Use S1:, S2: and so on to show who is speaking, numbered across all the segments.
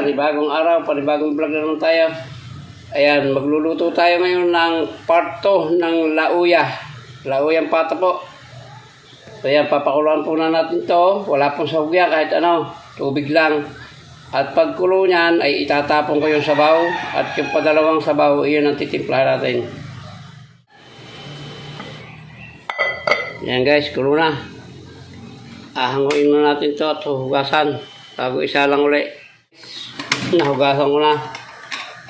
S1: panibagong araw, panibagong vlog na naman tayo. Ayan, magluluto tayo ngayon ng part 2 ng lauya. Lauyang pata po. So ayan, papakuluan po na natin to. Wala pong sahog yan, kahit ano, tubig lang. At pagkulo niyan ay itatapon ko yung sabaw. At yung padalawang sabaw, iyon ang titimplahan natin. Ayan guys, kulo na. Ahanguin na natin to at hugasan. Bago isa lang uli. Nahugasan ko na.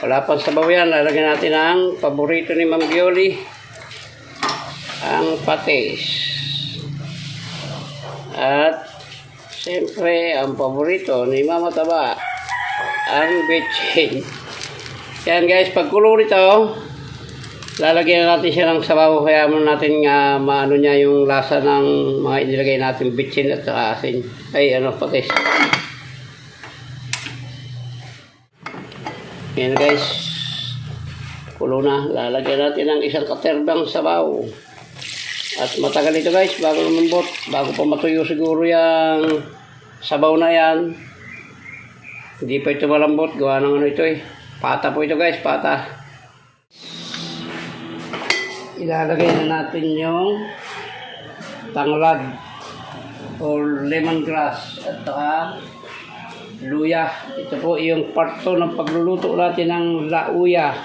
S1: Wala pang sabaw yan. Lalagyan natin ang paborito ni Ma'am Gioli. Ang patis. At siyempre ang paborito ni Mama Taba. Ang betchin. Yan guys, pagkulo nito, lalagyan natin siya ng sabaw. Kaya mo natin maano niya yung lasa ng mga inilagay natin betchin at saka asin. Ay ano, patis. Yan guys, kulo na. Lalagyan natin ng isang katerbang sabaw. At matagal ito guys, bago lumambot. Bago pa matuyo siguro yung sabaw na yan. Hindi pa ito malambot. Gawa ng ano ito eh. Pata po ito guys, pata. Ilalagay na natin yung tanglad or lemongrass at saka luya. Ito po yung part 2 ng pagluluto natin ng lauya.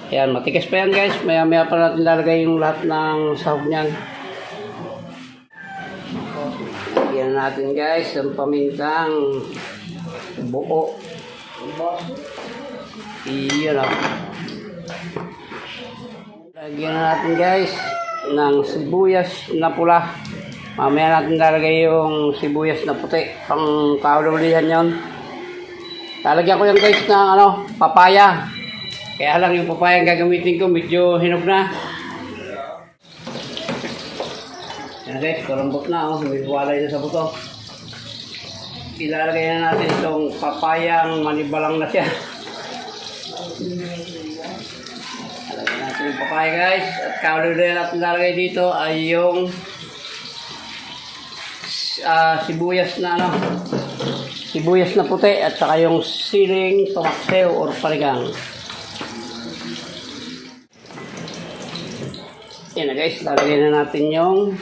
S1: Ayan, matigas pa yan guys. Maya-maya pa natin lalagay yung lahat ng sahog niyan. Lagyan natin guys ang pamintang buo. Iyon o. Lagyan natin guys ng sibuyas na pula. Mamaya natin lalagay yung sibuyas na puti. Pang kaulihan yon. Lalagyan ko yan guys ng papaya. Kaya lang yung papaya ang gagamitin ko, medyo hinog na. Yan guys, karambot na. May walay na sa buto. Ilalagay na natin itong papayang manibalang na siya. Lalagyan natin yung papaya guys. At kaulihan natin lalagay dito ay yung sibuyas na sibuyas na puti at saka yung siling tomakseo or panigang. Yan na guys, lalagyan na natin yung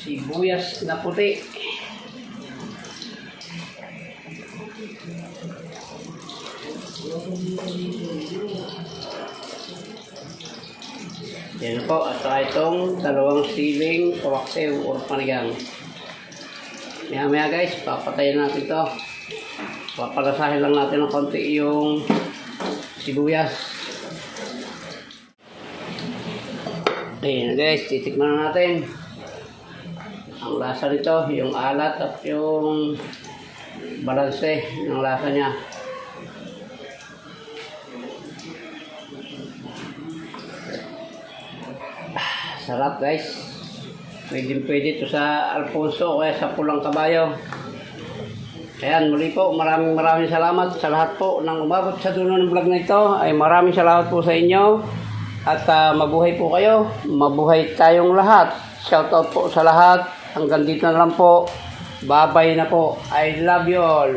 S1: sibuyas na puti. Yan po, at saka itong dalawang siling tomakseo or panigang. Maya guys, papatayin natin ito. Papalasahin lang natin ng konti yung sibuyas. Ayan guys, titikman na natin ang lasa nito, yung alat at yung balanse ng lasa niya. Sarap guys. Pwede ito sa Alfonso o kaya sa Pulang Kabayo. Ayan, muli po, maraming salamat sa lahat po ng umabot sa dulo ng vlog na ito. Ay maraming salamat po sa inyo. At mabuhay po kayo. Mabuhay tayong lahat. Shoutout po sa lahat. Hanggang dito na lang po. Bye-bye na po. I love you all.